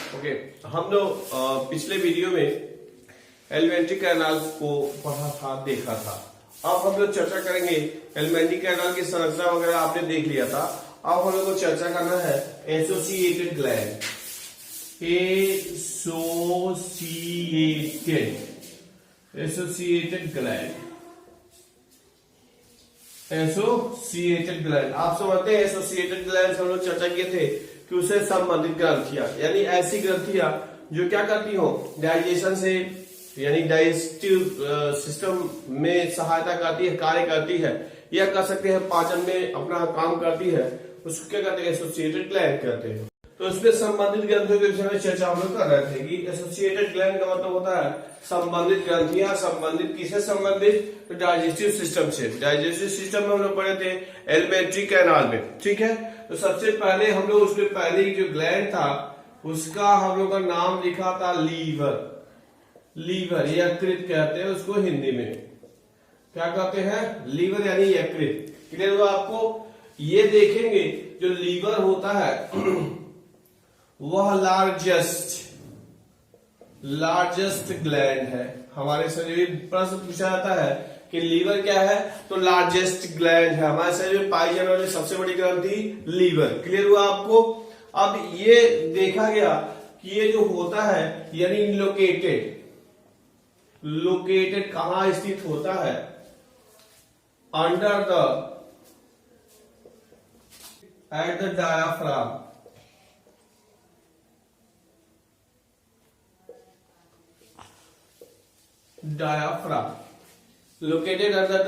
Okay, हम लोग पिछले वीडियो में एलिमेंट्री कैनाल को पढ़ा था, देखा था। अब हम लोग चर्चा करेंगे एलिमेंट्री कैनाल की संरचना वगैरह आपने देख लिया था। अब हम लोग को चर्चा करना है एसोसिएटेड ग्लैंड। एसोसिएटेड ग्लैंड आप समझते हैं। एसोसिएटेड ग्लैंड हम लोग चर्चा किए थे कि उससे संबंधित ग्रंथियां, यानी ऐसी ग्रंथियां जो क्या करती हो, डाइजेशन से यानी डाइजेस्टिव सिस्टम में सहायता करती है, कार्य करती है, या कर सकते हैं पाचन में अपना काम करती है, उसको क्या कहते हैं, एसोसिएटेड ग्लैंड कहते हैं। तो उसमें संबंधित ग्रंथियों के विषय में चर्चा हम लोग कर रहे थे कि एसोसिएटेड ग्लैंड का मतलब होता है संबंधित ग्रंथियां। संबंधित किससे संबंधित? तो डाइजेस्टिव सिस्टम से। डाइजेस्टिव सिस्टम में हम लोग पढ़े थे एलिमेंट्री कैनाल में, ठीक है। तो सबसे पहले हम लोग उसमें पहले जो ग्लैंड था उसका हम लोग का नाम लिखा था लीवर। लीवर यकृत कहते हैं उसको, हिंदी में क्या कहते हैं? लीवर यानी यकृत। क्लियर हुआ आपको? ये देखेंगे जो लीवर होता है वह लार्जेस्ट ग्लैंड है हमारे शरीर में। प्रश्न पूछा जाता है कि लीवर क्या है, तो लार्जेस्ट ग्लैंड है हमारे शरीर में पाई जाने वाली सबसे बड़ी ग्रंथि लीवर। क्लियर हुआ आपको? अब ये देखा गया कि ये जो होता है यानी लोकेटेड कहां स्थित होता है? Under the at the diaphragm. Located under the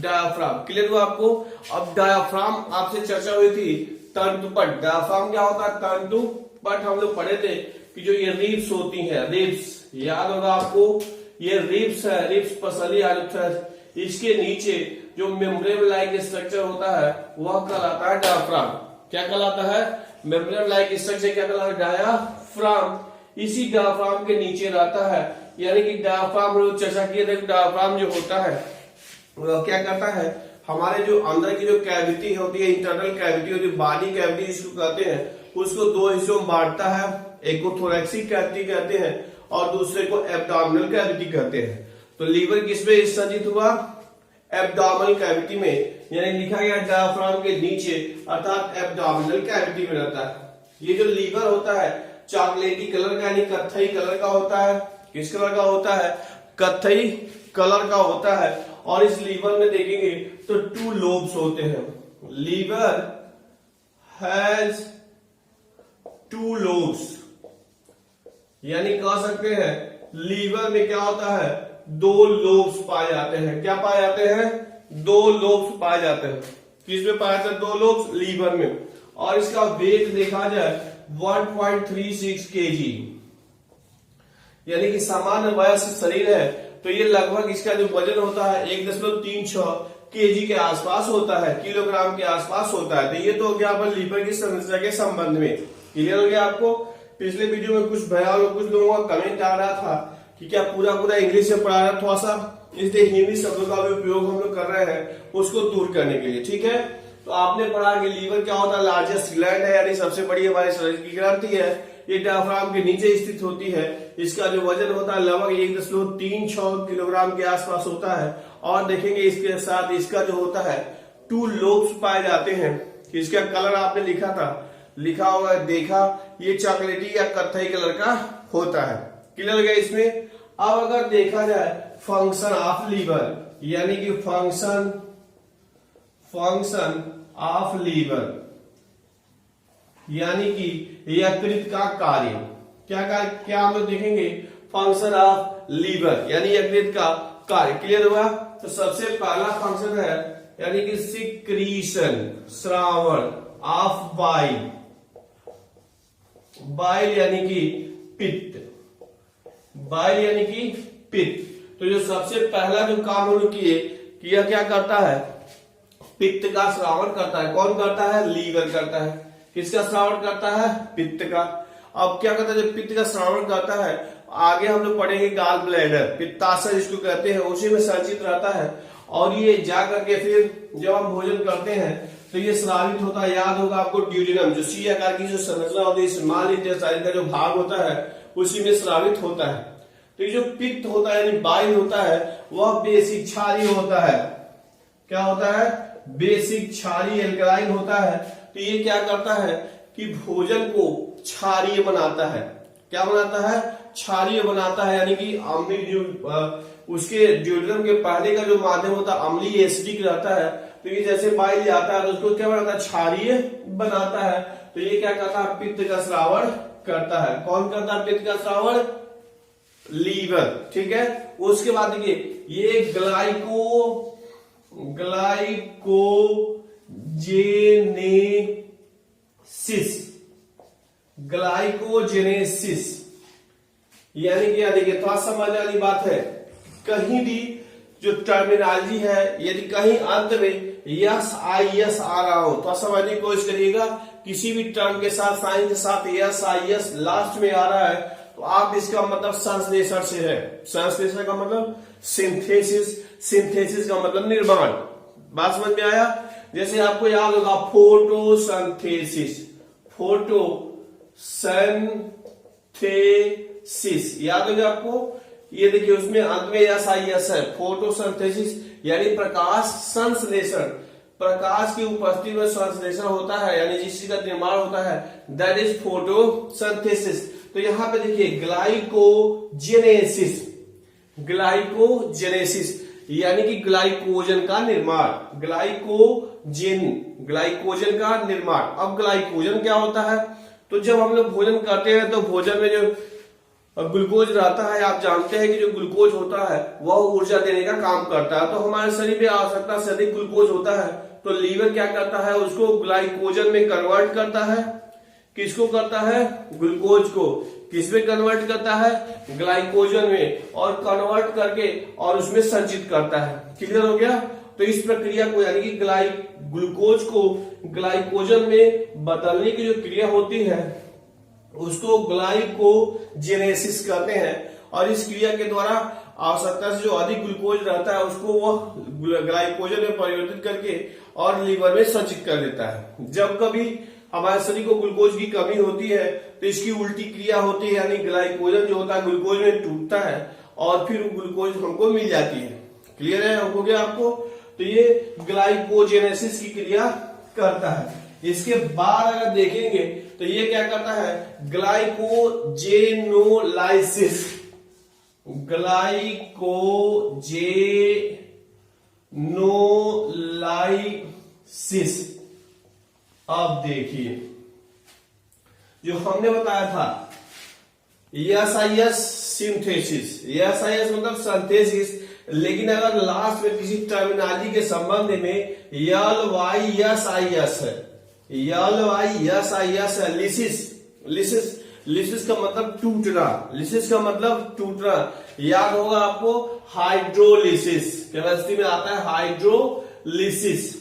diaphragm. Clear हुआ आपको? अब डायाफ्राम आपसे चर्चा हुई थी तंतुपट। डायाफ्राम क्या होता है? तंतुपट। हम लोग पढ़े थे कि जो ये रिब्स होती हैं, रिब्स याद होगा आपको, ये रिब्स है, रिब्स पसली आर्टरीज, इसके नीचे जो मेम्ब्रेन लाइक स्ट्रक्चर होता है वह कहलाता है डायाफ्राम। क्या कहलाता है? मेम्ब्रेन लाइक स्ट्रक्चर क्या कहलाता है? डायाफ्राम। इसी डायाफ्राम के नीचे रहता है, यानी कि डायाफ्राम लोग चर्चा किए थे। डायाफ्राम जो होता है वह क्या करता है, हमारे जो अंदर की जो कैविटी होती है, इंटरनल कैविटी होती है, बॉडी कैविटी जिसको कहते हैं, उसको दो हिस्सों में बांटता है। एक को थोरैक्सिक कैविटी कहते हैं और दूसरे को एब्डोमिनल कैविटी कहते हैं। तो लीवर किसमें संचित हुआ? एब्डोमिनल कैविटी में, यानी लिखा गया डायाफ्राम के नीचे अर्थात एब्डोमिनल कैविटी में रहता है। ये जो लीवर होता है चॉकलेटी कलर का यानी कत्थई कलर का होता है। किस कलर का होता है? कत्थई कलर का होता है। और इस लीवर में देखेंगे तो 2 लोब्स होते हैं। लीवर हैज 2 लोब्स, यानी कह सकते हैं लीवर में क्या होता है? 2 लोब्स पाए जाते हैं। क्या पाए जाते हैं? 2 लोब्स पाए जाते हैं। किसमें पाए जाते हैं 2 लोब्स? लीवर में। और इसका वेट देखा जाए 1.36 kg, यानी कि सामान्य वयस्क शरीर है तो ये लगभग इसका जो वजन होता है 1.36 kg के आसपास होता है, किलोग्राम के आसपास होता है। तो ये तो हो गया अपन लीवर की संरचना के संबंध में। क्लियर हो गया आपको? पिछले वीडियो में कुछ भैया लोग, कुछ लोगों का कमेंट आ रहा था कि क्या पूरा इंग्लिश में पढ़ा रहा, थोड़ा सा इसलिए हिंदी शब्दों का भी उपयोग हम लोग कर रहे हैं उसको दूर करने के लिए, ठीक है। तो आपने पढ़ा कि लीवर क्या होता है? लार्जेस्ट ग्लैंड है, यानी सबसे बड़ी हमारे शरीर की ग्रंथि है। ये डायफ्राम के नीचे स्थित होती है। इसका जो वजन होता है लगभग 1.36 किलोग्राम के आसपास होता है। और देखेंगे इसके साथ इसका जो होता है 2 लोब्स पाए जाते हैं। इसका कलर आपने लिखा होगा, देखा, ये चॉकलेटी या कत्थई कलर का होता है। क्लियर हो गया इसमें? अब अगर देखा जाए फंक्शन ऑफ लीवर, यानी कि फंक्शन ऑफ लीवर, यानी कि यकृत का कार्य। क्या हम लोग देखेंगे? फंक्शन ऑफ लीवर यानी यकृत का कार्य। क्लियर हुआ? तो सबसे पहला फंक्शन है यानी कि secretion, Shravan of bile. Bile यानी कि पित्त। बाइल यानी कि पित्त। तो जो सबसे पहला जो काम हम लोग किया क्या करता है? पित्त का श्रावण करता है। कौन करता है? लीवर करता है। किसका श्रावण करता है? पित्त का। अब क्या करता है? जब पित्त का श्रावण करता है, आगे हम लोग पढ़ेंगे गॉल ब्लैडर, पित्ताशय जिसको कहते हैं, उसी में संचित रहता है। और ये जा करके फिर जब हम भोजन करते हैं तो ये स्रावित होता है, याद होगा आपको ड्यूडेनम, जो सी आकार की जो संरचना होती है, स्मॉल इंटेस्टाइन का जो भाग होता है उसी में स्रावित होता है। तो ये जो पित्त होता है यानी बाइल होता है वह बेसिक क्षारीय होता है। क्या होता है? बेसिक क्षारीय एल्कलाइन होता है। तो ये क्या करता है कि भोजन को क्षारीय बनाता है। क्या बनाता है? क्षारीय बनाता है, यानी कि अम्लीय जो उसके ड्यूडेनम के पहले का जो माध्यम होता है अम्लीय एसिडिक रहता है। तो ये जैसे बाइल जाता है तो उसको क्या बनाता है? क्षारीय बनाता है। तो ये क्या करता है? पित्त का श्रावण करता है। कौन करता है पित्त का श्रावण? लीवर। ठीक है। उसके बाद देखिए ये ग्लाइकोजेनेसिस यानी कि देखिए थोड़ा समझने वाली बात है, कहीं भी जो टर्मिनोलॉजी है यदि कहीं अंत में यस आई एस आ रहा हो तो समझने की कोशिश करिएगा। किसी भी टर्म के साथ साइन के साथ यस आई एस लास्ट में आ रहा है तो आप इसका मतलब संश्लेषण से है। संश्लेषण का मतलब सिंथेसिस, सिंथेसिस का मतलब निर्माण। बात समझ में आया? जैसे आपको याद होगा फोटोसिंथेसिस, फोटोसिंथेसिस याद होगा आपको। ये देखिए उसमें अंत में यस आई एस है। फोटोसिंथेसिस यानी प्रकाश संश्लेषण, प्रकाश की उपस्थिति में संश्लेषण होता है यानी जिस चीज का निर्माण होता है दैट इज फोटोसिंथेसिस। तो यहां पे देखिए ग्लाइकोजेनेसिस, ग्लाइकोजेनेसिस यानी कि ग्लाइकोजन का निर्माण, ग्लाइकोजन का निर्माण। अब ग्लाइकोजन क्या होता है? तो जब हम लोग भोजन करते हैं तो भोजन में जो ग्लूकोज रहता है, आप जानते हैं कि जो ग्लूकोज होता है वह ऊर्जा देने का काम करता है। तो हमारे शरीर में आवश्यकता से अधिक ग्लूकोज होता है तो लीवर क्या करता है? उसको ग्लाइकोजन में कन्वर्ट करता है। किसको करता है? ग्लूकोज को। किसमें कन्वर्ट करता है? ग्लाइकोजन में, और कन्वर्ट करके और उसमें संचित करता है। क्लियर हो गया? तो इस प्रक्रिया को यानी कि ग्लूकोज को ग्लाइकोजन में बदलने की जो क्रिया होती है उसको ग्लाइकोजेनेसिस कहते हैं। और इस क्रिया के द्वारा आवश्यकता से जो अधिक ग्लूकोज रहता है उसको वह ग्लाइकोजन में परिवर्तित करके और लीवर में संचित कर देता है। जब कभी हमारे शरीर को ग्लूकोज की कमी होती है तो इसकी उल्टी क्रिया होती है, यानी ग्लाइकोजन जो होता है ग्लूकोज में टूटता है और फिर ग्लूकोज हमको मिल जाती है। क्लियर है? हो गया आपको? तो ये ग्लाइकोजेनेसिस की क्रिया करता है। इसके बाद अगर देखेंगे तो ये क्या करता है? Glycogenolysis, glycogenolysis. अब देखिए जो हमने बताया था एसआईएस सिंथेसिस, एसआईएस मतलब सिंथेसिस, लेकिन अगर लास्ट में किसी टर्मिनोलॉजी के संबंध में L Y S I S है, L Y S I S है, लिसिस, लिसिस, लिसिस का मतलब टूटना, लिसिस का मतलब टूटना। याद होगा आपको हाइड्रोलिसिस, केमिस्ट्री में आता है हाइड्रोलिसिस,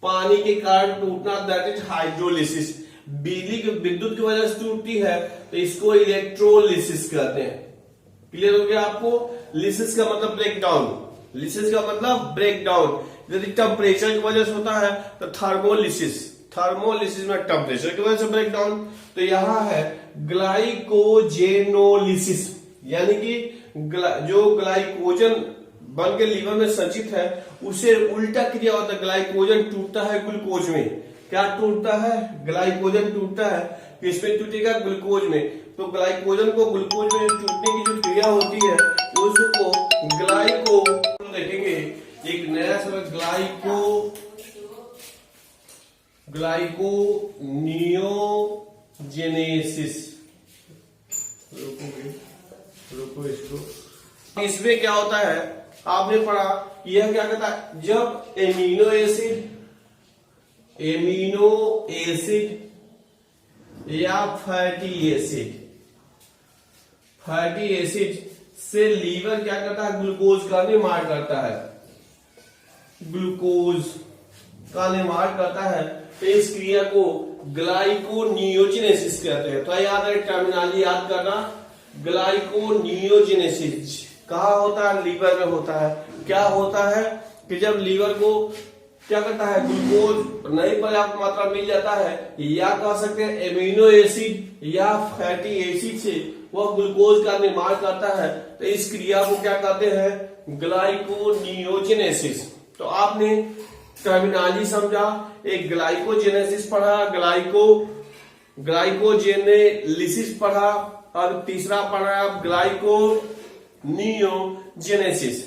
पानी के कारण टूटना, दैट इज हाइड्रोलिसिस। बिजली की विद्युत की वजह से टूटती है तो इसको इलेक्ट्रोलिसिस कहते हैं। क्लियर हो गया आपको? लिसिस का मतलब ब्रेक डाउन, लिसिस का मतलब ब्रेक डाउन। यदि टेम्परेचर की वजह से होता है तो थर्मोलिसिस, थर्मोलिसिस में टेम्परेचर की वजह से ब्रेक डाउन। तो यहां है ग्लाइकोजेनोलिसिस, यानी कि जो ग्लाइकोजन बन के लीवर में संचित है उसे उल्टा क्रिया होता है, ग्लाइकोजन टूटता है ग्लूकोज में। क्या टूटता है? ग्लाइकोजन टूटता है। किसमें टूटेगा? ग्लूकोज में। तो ग्लाइकोजन को ग्लूकोज में टूटने की जो क्रिया होती है उसको ग्लाइको, देखेंगे एक नया शब्द ग्लाइकोनियोजेनेसिस। रुको इसको। इसमें क्या होता है? आपने पढ़ा कि यह क्या कहता है? जब एमिनो एसिड या फैटी एसिड से लीवर क्या करता है? ग्लूकोज का निर्माण करता है, ग्लूकोज का निर्माण करता है। तो इस क्रिया को ग्लाइकोनियोजेनेसिस कहते हैं। तो याद है, टर्मिनोलॉजी याद करना, ग्लाइकोनियोजेनेसिस कहाँ होता है? लीवर में होता है। क्या होता है कि जब लीवर को क्या करता है, ग्लूकोज नहीं पर्याप्त मात्रा मिल जाता है, या कह सकते हैं एमिनो एसिड या फैटी एसिड से वह ग्लूकोज का निर्माण करता है, तो इस क्रिया को क्या कहते हैं, ग्लाइकोनियोजेनेसिस। तो आपने टर्मिनोलॉजी समझा, एक ग्लाइकोजेनेसिस पढ़ा, ग्लाइकोजेनेलिसिस पढ़ा, और तीसरा पढ़ा आप ग्लाइकोनियोजेनेसिस।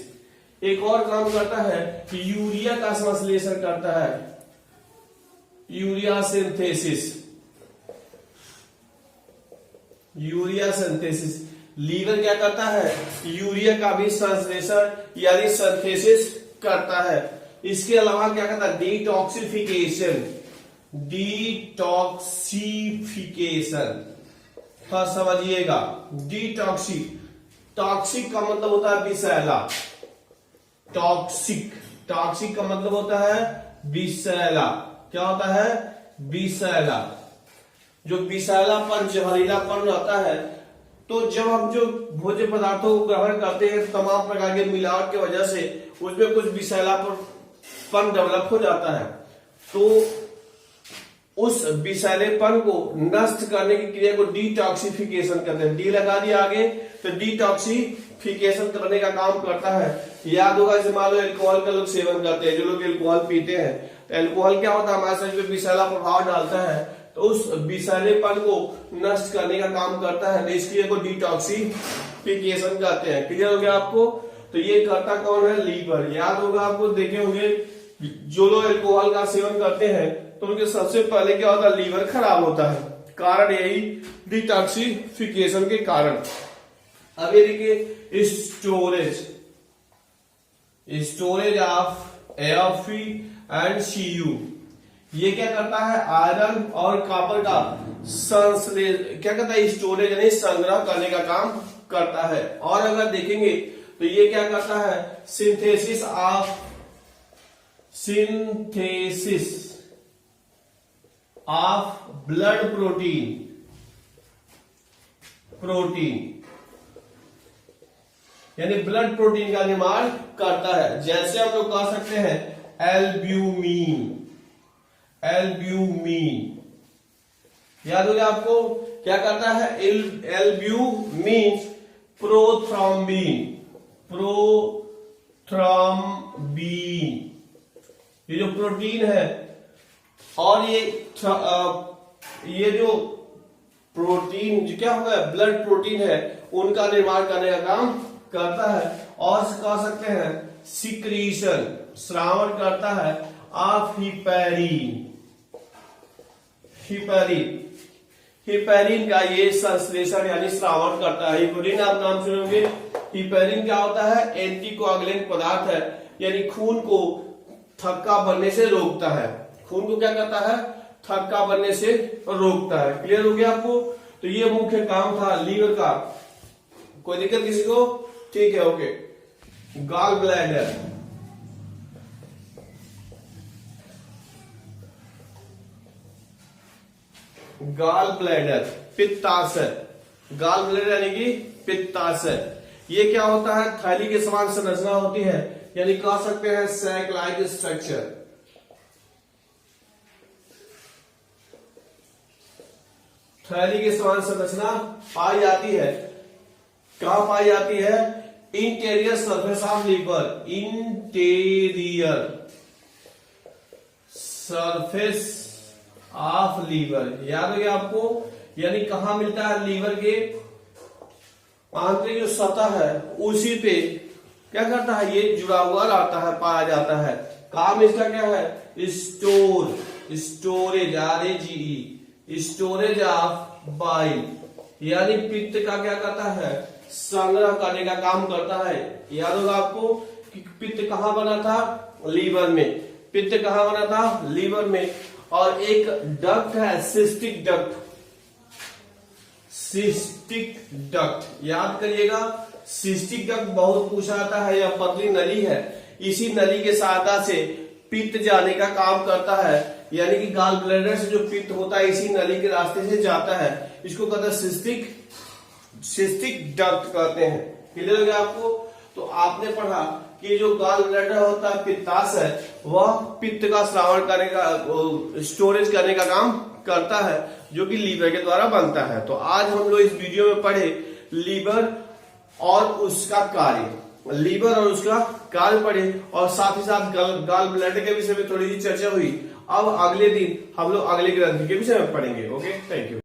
एक और काम करता है कि यूरिया का संश्लेषण करता है, यूरिया सिंथेसिस। लीवर क्या करता है, यूरिया का भी संश्लेषण यानी सिंथेसिस करता है। इसके अलावा क्या करता है, डिटॉक्सिफिकेशन। समझिएगा, टॉक्सिक का मतलब होता है विषैला, टॉक्सिक का मतलब होता है विषैला। क्या होता है, विषैला। जो विषैलापन, जहरीलापन रहता है, तो जब हम जो भोज्य पदार्थों को ग्रहण करते हैं तमाम प्रकार के मिलावट की वजह से उसमें कुछ विषैलापन डेवलप हो जाता है, तो उस विषैलेपन को नष्ट करने की क्रिया को डिटॉक्सिफिकेशन कहते हैं। डी लगा दिया आगे, तो डिटॉक्सिफिकेशन करने का काम करता है। याद होगा, जैसे मान लो एल्कोहल का लोग सेवन करते हैं, जो लोग एल्कोहल पीते हैं, तो एल्कोहल क्या होता है, हमारे शरीर में विषैला प्रभाव डालता है, तो उस विषैलेपन को नष्ट करने का काम करता है, तो इस क्रिया को डिटॉक्सिफिकेशन कहते हैं। क्लियर हो गया आपको। तो ये करता कौन है, लीवर। याद होगा आपको, देखे होंगे जो लोग एल्कोहल का सेवन करते हैं तो उनके सबसे पहले क्या होता है, लीवर खराब होता है। कारण यही डिटॉक्सिफिकेशन के कारण। अब ये देखिए, storage of AFE and CU, ये क्या करता है, आयरन और कॉपर का क्या करता है, स्टोरेज यानी संग्रह करने का काम करता है। और अगर देखेंगे तो ये क्या करता है, सिंथेसिस ऑफ ब्लड प्रोटीन यानी ब्लड प्रोटीन का निर्माण करता है। जैसे हम लोग कह सकते हैं एल्ब्यूमिन। याद हो गया आपको, क्या करता है, एल्ब्यूमिन प्रोथ्रम्बीन, ये जो प्रोटीन है, और ये जो प्रोटीन जो क्या होगा, ब्लड प्रोटीन है, उनका निर्माण करने का काम करता है। और कह सकते हैं सिक्रीशन, स्रावन करता है ऑफ हिपैरिन का ये संश्लेषण यानी स्रावन करता है। हिपैरिन आप नाम सुनोगे। हिपैरिन क्या होता है, एंटीकोआगुलेंट पदार्थ है, यानी खून को थक्का बनने से रोकता है। खून को क्या करता है, थक्का बनने से रोकता है। क्लियर हो गया आपको। तो ये मुख्य काम था लीवर का। कोई दिक्कत किसी को, ठीक है, ओके। गॉल ब्लैडर, पित्ताशय। गॉल ब्लैडर यानी कि पित्ताशय। ये क्या होता है, थैली के समान संरचना होती है, यानी कह सकते हैं सैक लाइक स्ट्रक्चर। थैली के समान संरचना पाई जाती है। कहां पाई जाती है, interior surface of liver, interior surface of liver. याद हो गया आपको, यानी कहां मिलता है, लीवर के आंतरिक जो सतह है उसी पे क्या करता है, ये जुड़ा हुआ रहता है, पाया जाता है। काम इसका क्या है, स्टोरेज स्टोरेज ऑफ बाइल, यानी पित्त का क्या करता है, संग्रह करने का काम करता है। याद होगा आपको कि पित्त कहां बना था, लीवर में। पित्त कहां बना था, लीवर में। और एक डक्ट है, सिस्टिक डक्ट। याद करिएगा, सिस्टिक डक्ट बहुत पूछा जाता है। यह पतली नली है, इसी नली के सहायता से पित्त जाने का काम करता है, यानी कि गॉल ब्लैडर से जो पित्त होता है इसी नली के रास्ते से जाता है। इसको कहते हैं सिस्टिक डक्ट कहते हैं। क्लियर हो गया आपको। तो तो आपने पढ़ा कि जो गॉल ब्लैडर होता है, पित्ताशय, वह पित्त का श्रावण करने का, स्टोरेज करने का काम करता है, जो कि लीवर के द्वारा बनता है। तो आज हम लोग इस वीडियो में पढ़े लीवर और उसका कार्य, लीवर और उसका कार्य पढ़े, और साथ ही साथ गॉल ब्लैडर के विषय में थोड़ी सी चर्चा हुई। अब अगले दिन हम लोग अगले ग्रंथि के विषय में पढ़ेंगे। Okay, thank you.